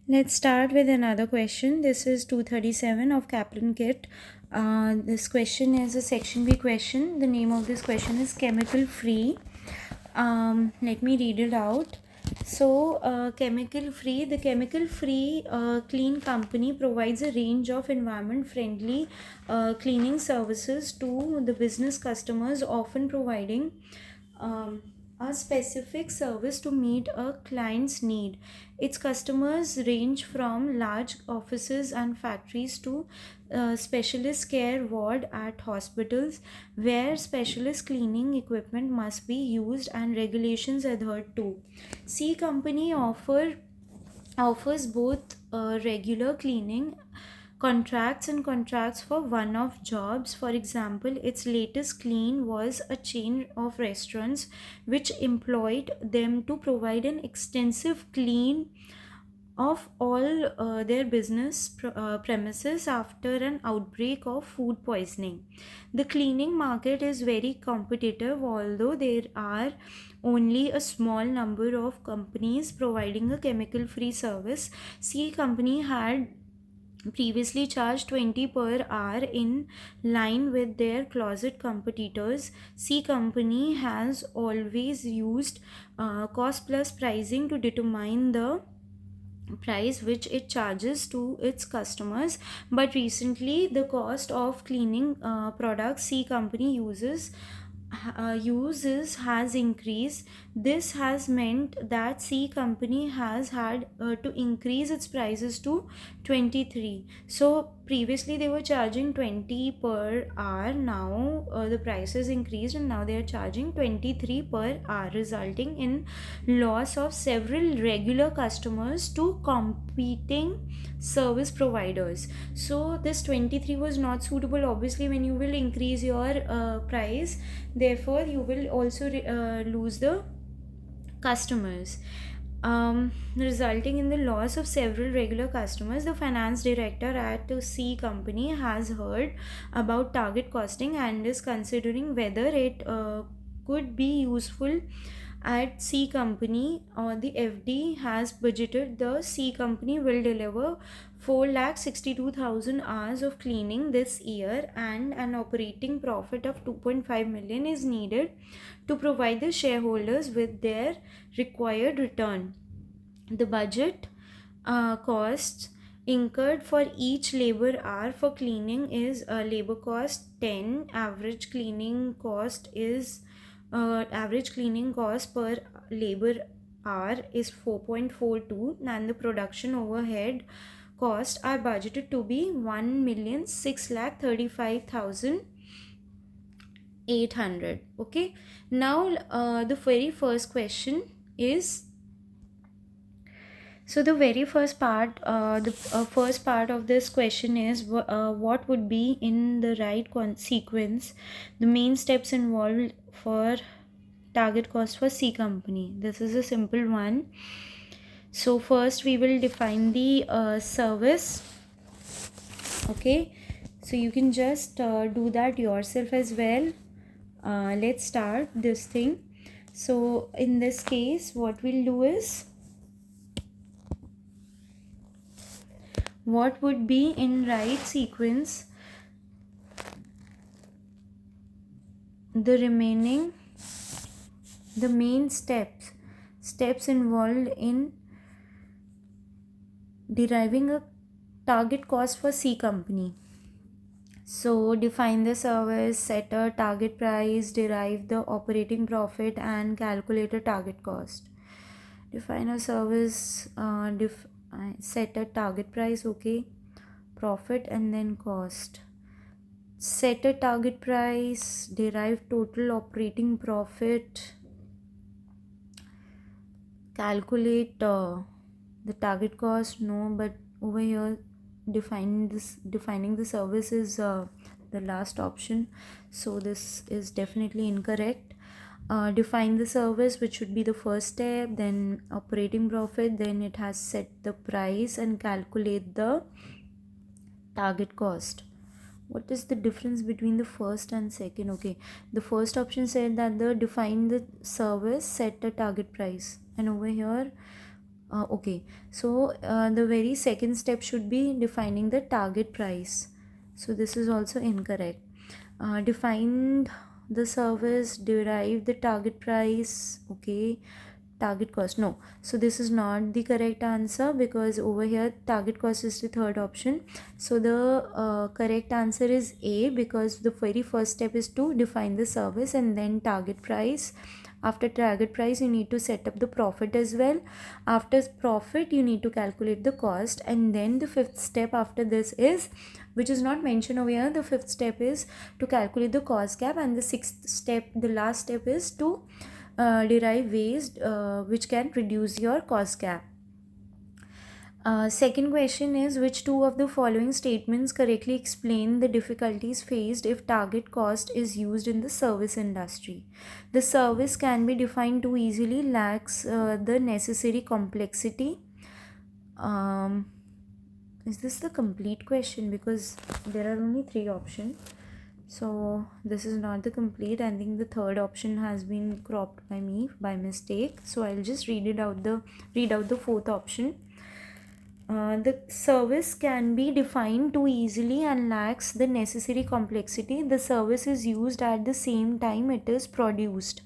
Let's start with another question. This is 237 of Kaplan kit. This question is a section B question. The name of this question is chemical free. Let me read it out. So, chemical free, the chemical free clean company provides a range of environment friendly cleaning services to the business customers, often providing um, a specific service to meet a client's need. Its customers range from large offices and factories to specialist care ward at hospitals, where specialist cleaning equipment must be used and regulations adhered to. C company offers both regular cleaning contracts and contracts for one-off jobs. For example, its latest clean was a chain of restaurants which employed them to provide an extensive clean of all their premises after an outbreak of food poisoning. The cleaning market is very competitive, although there are only a small number of companies providing a chemical free service. C company had previously charged 20 per hour in line with their closet competitors. C company has always used cost plus pricing to determine the price which it charges to its customers, but recently the cost of cleaning products C company uses has increased. This has meant that C company has had to increase its prices to 23. So previously they were charging 20 per hour. Now the prices increased and now they are charging 23 per hour, resulting in loss of several regular customers to competing service providers. So this 23 was not suitable. Obviously, when you will increase your price, therefore you will also lose the customers, resulting in the loss of several regular customers. The finance director at the C company has heard about target costing and is considering whether it could be useful at C company. The FD has budgeted the C company will deliver 4,62,000 hours of cleaning this year, and an operating profit of 2.5 million is needed to provide the shareholders with their required return. The budget costs incurred for each labor hour for cleaning is labor cost 10. Average cleaning cost per labor hour is 4.42, and the production overhead costs are budgeted to be 1,635,800. Okay, now the very first question is, so the very first part, the first part of this question is what would be in the right sequence the main steps involved for target cost for C company. This is a simple one. So first we will define the service. Okay, so you can just do that yourself as well. Let's start this thing. So in this case, what we'll do is, what would be in right sequence the main steps involved in deriving a target cost for C company. So define the service, set a target price, derive the operating profit, and calculate a target cost. Define a service, set a target price, okay, profit, and then cost. Set a target price, derive total operating profit, calculate the target cost. No, but over here defining the service is the last option, so this is definitely incorrect. Define the service, which should be the first step, then operating profit, then it has set the price and calculate the target cost. What is the difference between the first and second? Okay, the first option said that the define the service, set a target price, and over here Okay, so the very second step should be defining the target price. So this is also incorrect. Defined the service, derive the target price. Okay, target cost, no. So this is not the correct answer, because over here target cost is the third option. So the correct answer is A, because the very first step is to define the service and then target price. After target price, you need to set up the profit as well. After profit, you need to calculate the cost, and then the fifth step after this is, which is not mentioned over here, the fifth step is to calculate the cost gap, and the sixth step, the last step, is to derive ways which can reduce your cost gap. Second question is, which two of the following statements correctly explain the difficulties faced if target cost is used in the service industry? The service can be defined too easily, lacks the necessary complexity. Is this the complete question? Because there are only three options. So this is not the complete. I think the third option has been cropped by me by mistake. So I'll just read out the fourth option. The service can be defined too easily and lacks the necessary complexity. The service is used at the same time it is produced.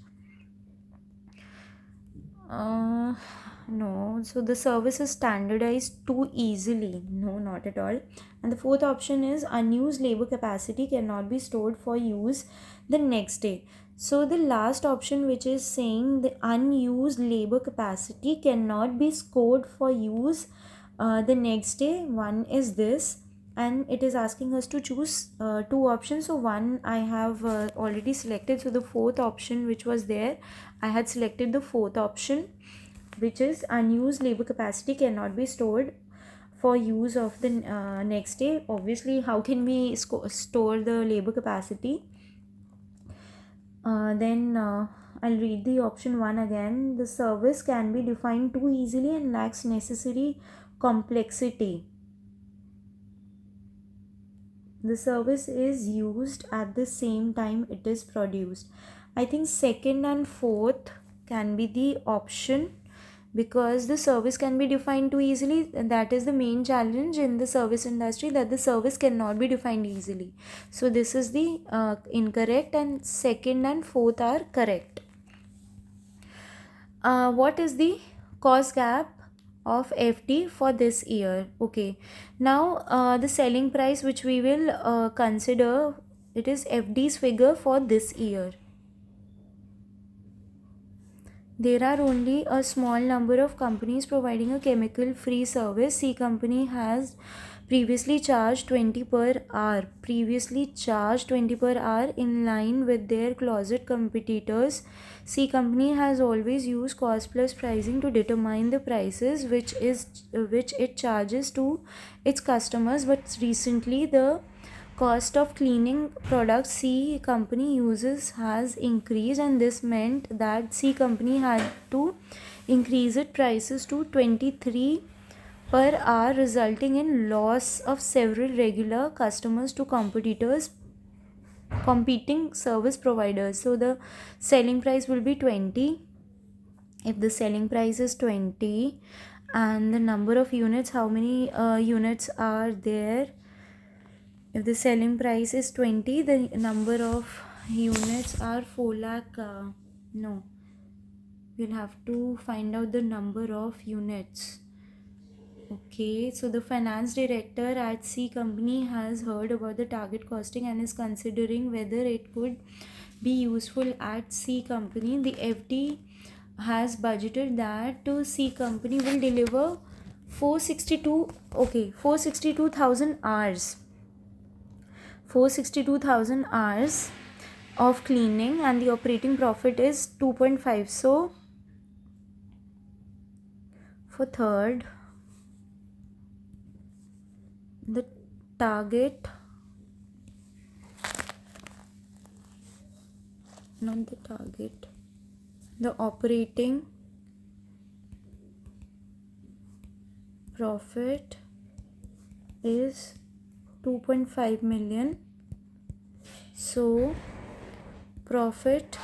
No, so the service is standardized too easily. No, not at all. And the fourth option is, unused labor capacity cannot be stored for use the next day. So the last option, which is saying the unused labor capacity cannot be stored for use the next day, one is this, and it is asking us to choose two options. So one I have already selected. So the fourth option which was there, I had selected the fourth option, which is unused labor capacity cannot be stored for use of the next day. Obviously, how can we store the labor capacity? Then I'll read the option 1 again. The service can be defined too easily and lacks necessary complexity. The service is used at the same time it is produced. I think second and fourth can be the option, because the service can be defined too easily. That is the main challenge in the service industry, that the service cannot be defined easily. So this is the incorrect, and second and fourth are correct. What is the cost gap of FD for this year? Okay, now the selling price which we will consider, it is FD's figure for this year. There are only a small number of companies providing a chemical free service. C company has previously charged 20 per hour. In line with their closet competitors. C company has always used cost plus pricing to determine the prices which it charges to its customers, but recently the cost of cleaning products C company uses has increased, and this meant that C company had to increase its prices to 23 per hour, resulting in loss of several regular customers to competing service providers. So the selling price will be 20. If the selling price is 20 and the number of units, how many units are there? If the selling price is 20, the number of units are 4 lakh. No, we'll have to find out the number of units. Okay, so the finance director at C company has heard about the target costing and is considering whether it could be useful at C company. The FD has budgeted that C company will deliver 462,000 hours. 462,000 hours of cleaning, and the operating profit is 2.5. So for third, the target, not the target, the operating profit is 2.5 million. So profit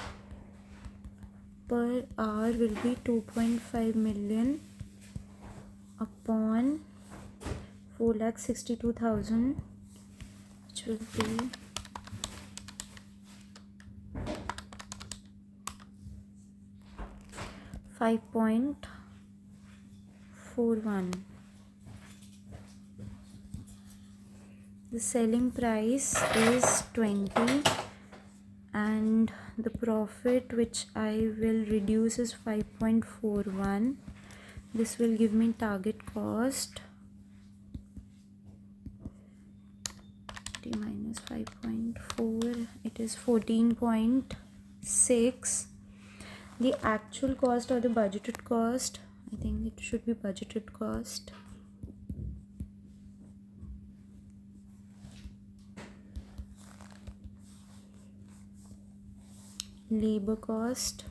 per hour will be 2.5 million upon 4,62,000, which will be 5.41. The selling price is 20 and the profit which I will reduce is 5.41. This will give me target cost t minus 5.4, it is 14.6. The actual cost or the budgeted cost, I think it should be budgeted cost. Labor cost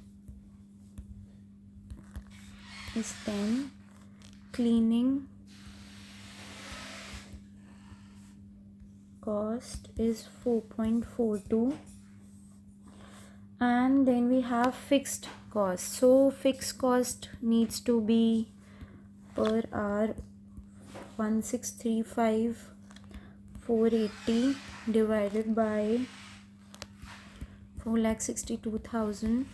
is 10. Cleaning cost is 4.42. And then we have fixed cost. So fixed cost needs to be per hour 1635,480 divided by 4,62,000.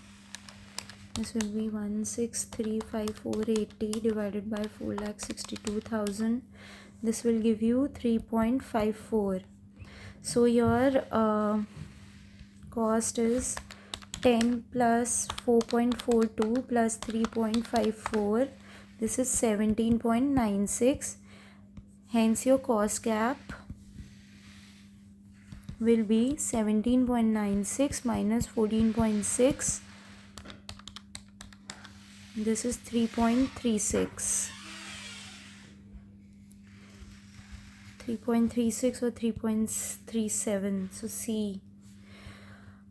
This will be 1635,480 divided by 4,62,000. This will give you 3.54. So your cost is 10 plus 4.42 plus 3.54. This is 17.96. Hence your cost gap will be 17.96 minus 14.6. This is 3.36. 3.36 or 3.37. So C.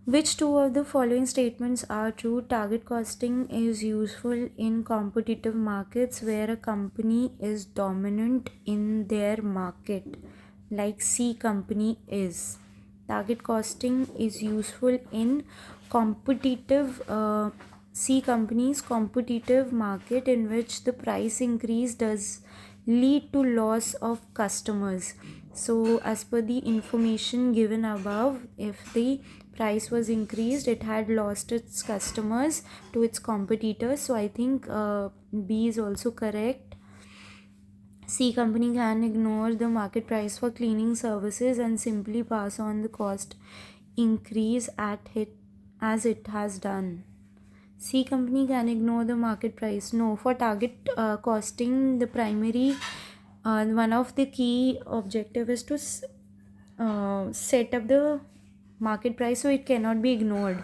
Which two of the following statements are true? Target costing is useful in competitive markets where a company is dominant in their market, like C company is. Target costing is useful in competitive C company's competitive market in which the price increase does lead to loss of customers. So as per the information given above, if the price was increased, it had lost its customers to its competitors. So I think B is also correct. C company can ignore the market price for cleaning services and simply pass on the cost increase as it has done. C company can ignore the market price. No, for target costing, the primary one of the key objective is to set up the market price, so it cannot be ignored.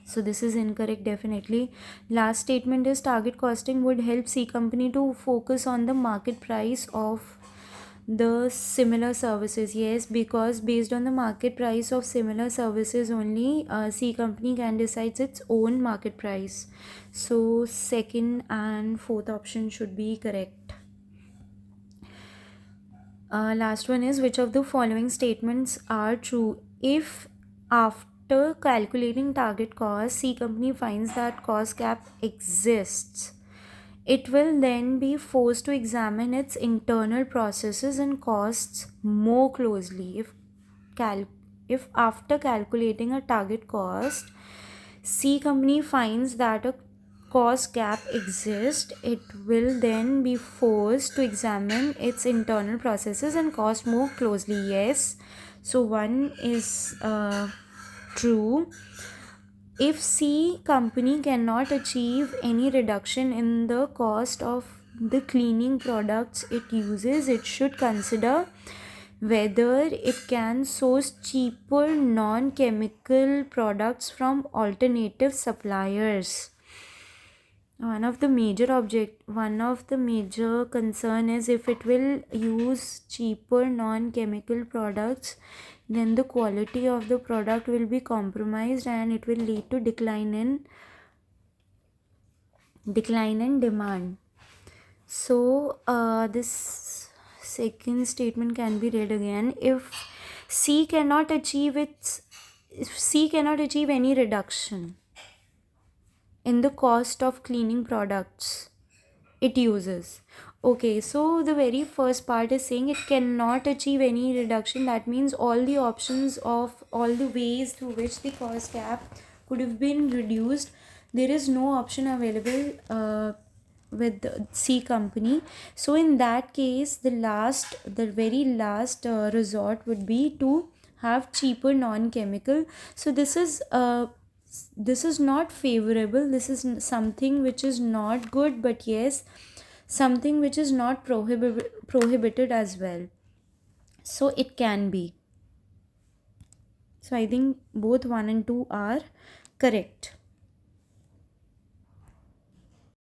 So this is incorrect definitely. Last statement is target costing would help C company to focus on the market price of the similar services. Yes, because based on the market price of similar services only, C company can decide its own market price. So second and fourth option should be correct. Last one is, which of the following statements are true? If after calculating target cost, C company finds that cost gap exists, it will then be forced to examine its internal processes and costs more closely. If after calculating a target cost, C company finds that a cost gap exists, it will then be forced to examine its internal processes and cost more closely. Yes. So one is true. If C company cannot achieve any reduction in the cost of the cleaning products it uses, it should consider whether it can source cheaper non-chemical products from alternative suppliers. One of the major concern is if it will use cheaper non-chemical products, then the quality of the product will be compromised and it will lead to decline in demand. So this second statement can be read again. If C cannot achieve any reduction in the cost of cleaning products it uses, Okay, so the very first part is saying it cannot achieve any reduction. That means all the options of all the ways through which the cost gap could have been reduced, there is no option available with the C company. So in that case, the very last resort would be to have cheaper non-chemical. So this is not favorable. This is something which is not good, but yes, something which is not prohibited as well. So it can be. So I think both 1 and 2 are correct.